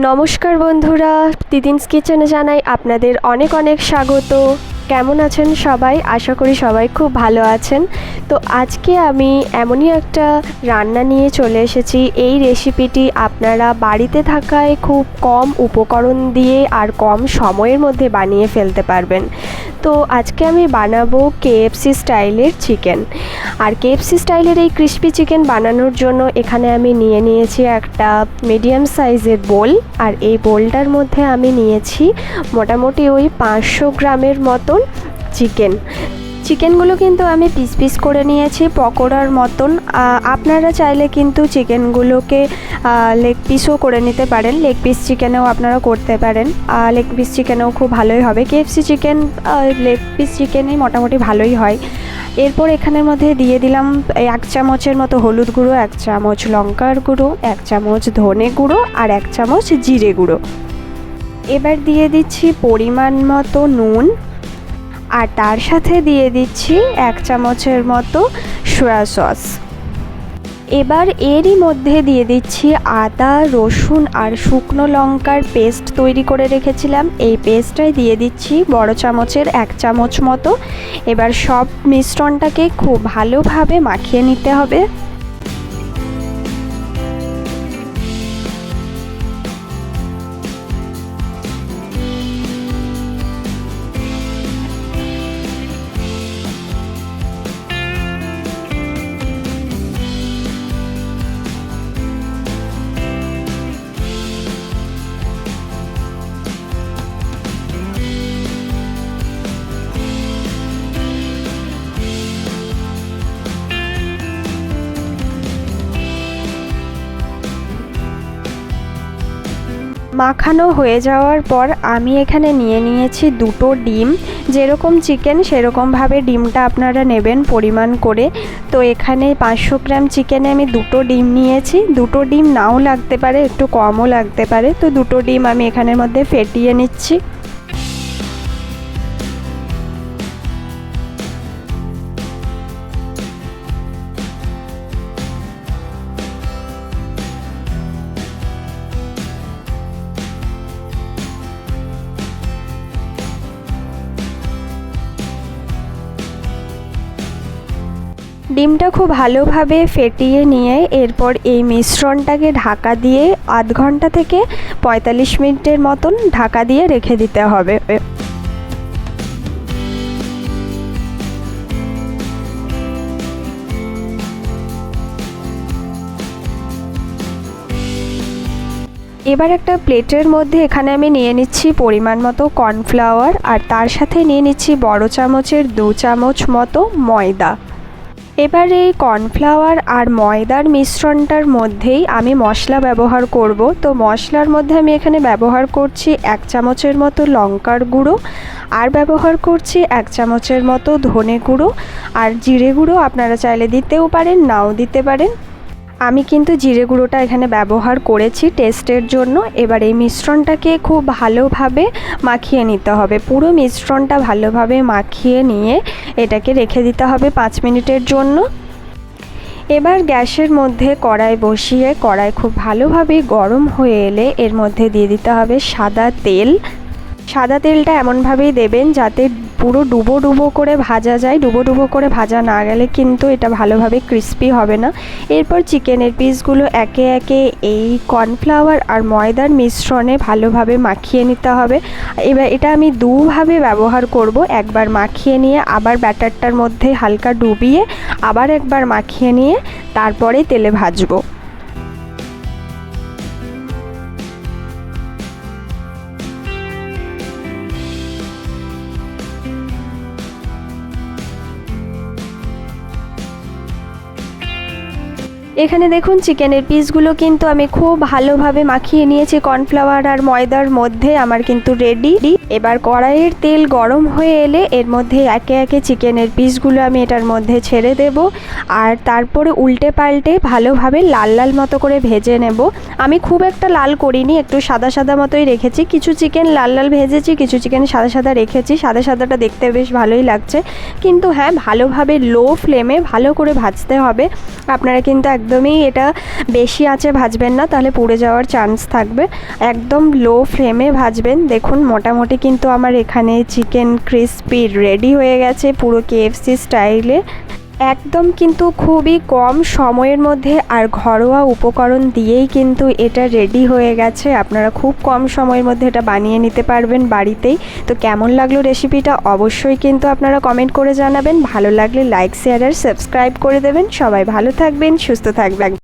নমস্কার বন্ধুরা, দিদিনস কিচেনে জানাই আপনাদের অনেক অনেক স্বাগত। কেমন আছেন সবাই? আশা করি সবাই খুব ভালো আছেন। তো আজকে আমি এমনই একটা রান্না নিয়ে চলে এসেছি। এই রেসিপিটি আপনারা বাড়িতে থাকায় খুব কম উপকরণ দিয়ে আর কম সময়ের মধ্যে বানিয়ে ফেলতে পারবেন। তো আজকে আমি বানাবো কেএফসি স্টাইলের চিকেন। আর কেএফসি স্টাইলের এই ক্রিস্পি চিকেন বানানোর জন্য এখানে আমি নিয়েছি একটা মিডিয়াম সাইজের বোল। আর এই বোলটার মধ্যে আমি নিয়েছি মোটামুটি ওই 500 গ্রামের মতন চিকেনগুলো কিন্তু আমি পিস পিস করে নিয়েছি পকোড়ার মতন। আপনারা চাইলে কিন্তু চিকেনগুলোকে লেগ পিসও করে নিতে পারেন, লেগ পিস চিকেনেও আপনারা করতে পারেন। লেগ পিস চিকেনেও খুব ভালোই হবে। কেএফসি চিকেন লেগ পিস চিকেনই মোটামুটি ভালোই হয়। এরপর এখানের মধ্যে দিয়ে দিলাম 1 চামচের মতো হলুদ গুঁড়ো, 1 চামচ লঙ্কার গুঁড়ো, 1 চামচ ধনে গুঁড়ো আর 1 চামচ জিরে গুঁড়ো। এবার দিয়ে দিচ্ছি পরিমাণ মতো নুন, আর তার সাথে দিয়ে দিচ্ছি 1 চামচের মতো সয়া সস। এবার এরই মধ্যে দিয়ে দিচ্ছি আদা, রসুন আর শুকনো লঙ্কার পেস্ট তৈরি করে রেখেছিলাম। এই পেস্টটাই দিয়ে দিচ্ছি বড় চামচের 1 চামচ মতো। এবার সব মিশ্রণটাকে খুব ভালোভাবে মাখিয়ে নিতে হবে। মাখানো হয়ে যাওয়ার পর আমি এখানে নিয়েছি 2টো ডিম। যেরকম চিকেন সেরকমভাবে ডিমটা আপনারা নেবেন পরিমাণ করে। তো এখানে 500 গ্রাম চিকেনে আমি 2টো ডিম নিয়েছি। 2টো ডিম নাও লাগতে পারে, একটু কমও লাগতে পারে। তো 2টো ডিম আমি এখানের মধ্যে ফেটিয়ে নিচ্ছি। ডিমটা খুব ভালোভাবে ফেটিয়ে নিয়ে এরপর এই মিশ্রণটাকে ঢাকা দিয়ে আধ ঘন্টা থেকে 45 মিনিটের মতন ঢাকা দিয়ে রেখে দিতে হবে। এবার একটা প্লেটের মধ্যে এখানে আমি নিয়ে নিচ্ছি পরিমাণ মতো কর্নফ্লাওয়ার, আর তার সাথে নিয়ে নিচ্ছি বড় চামচের 2 চামচ মতো ময়দা। এবার এই কর্নফ্লাওয়ার আর ময়দার মিশ্রণটার মধ্যেই আমি মশলা ব্যবহার করব। তো মশলার মধ্যে আমি এখানে ব্যবহার করছি 1 চামচের মতো লঙ্কার গুঁড়ো, আর ব্যবহার করছি 1 চামচের মতো ধনে গুঁড়ো, আর জিরে গুঁড়ো আপনারা চাইলে দিতেও পারেন, নাও দিতে পারেন। আমি কিন্তু জিরে গুঁড়োটা এখানে ব্যবহার করেছি টেস্টের জন্য। এবার এই মিশ্রণটাকে খুব ভালোভাবে মাখিয়ে নিতে হবে। পুরো মিশ্রণটা ভালোভাবে মাখিয়ে নিয়ে এটাকে রেখে দিতে হবে 5 মিনিটের জন্য। এবার গ্যাসের মধ্যে কড়াই বসিয়ে কড়াই খুব ভালোভাবে গরম হয়ে এলে এর মধ্যে দিয়ে দিতে হবে সাদা তেল। সাদা তেলটা এমনভাবেই দেবেন যাতে পুরো ডুবো ডুবো করে ভাজা যায়। ডুবো ডুবো করে ভাজা না গেলে কিন্তু এটা ভালোভাবে ক্রিস্পি হবে না। এরপর চিকেনের পিসগুলো একে একে এই কর্নফ্লাওয়ার আর ময়দার মিশ্রণে ভালোভাবে মাখিয়ে নিতে হবে। এবার এটা আমি দুভাবে ব্যবহার করব। একবার মাখিয়ে নিয়ে আবার ব্যাটারটার মধ্যে হালকা ডুবিয়ে আবার একবার মাখিয়ে নিয়ে তারপরে তেলে ভাজবো। এখানে দেখুন চিকেনের পিসগুলো কিন্তু আমি খুব ভালোভাবে মাখিয়ে নিয়েছি কর্নফ্লাওয়ার আর ময়দার মধ্যে। আমার কিন্তু রেডি। এবার কড়াইয়ের তেল গরম হয়ে এলে এর মধ্যে একে একে চিকেনের পিসগুলো আমি এটার মধ্যে ছেড়ে দেব, আর তারপরে উল্টে পাল্টে ভালোভাবে লাল লাল মতো করে ভেজে নেব। আমি খুব একটা লাল করিনি, একটু সাদা সাদা মতোই রেখেছি। কিছু চিকেন লাল লাল ভেজেছি, কিছু চিকেন সাদা সাদা রেখেছি। সাদা সাদাটা দেখতে বেশ ভালোই লাগছে, কিন্তু হ্যাঁ, ভালোভাবে লো ফ্লেমে ভালো করে ভাজতে হবে। আপনারা কিন্তু একদমই এটা বেশি আঁচে ভাজবেন না, তাহলে পুড়ে যাওয়ার চান্স থাকবে। একদম লো ফ্লেমে ভাজবেন। দেখুন মোটামুটি কিন্তু আমার এখানে চিকেন ক্রিসপি রেডি হয়ে গেছে পুরো KFC স্টাইলে। একদম কিন্তু খুবই কম সময়ের মধ্যে আর ঘরোয়া উপকরণ দিয়েই কিন্তু এটা রেডি হয়ে গেছে। আপনারা খুব কম সময়ের মধ্যে এটা বানিয়ে নিতে পারবেন বাড়িতেই। তো কেমন লাগলো রেসিপিটা অবশ্যই কিন্তু আপনারা কমেন্ট করে জানাবেন। ভালো লাগলে লাইক, শেয়ার আর সাবস্ক্রাইব করে দেবেন। সবাই ভালো থাকবেন, সুস্থ থাকবেন।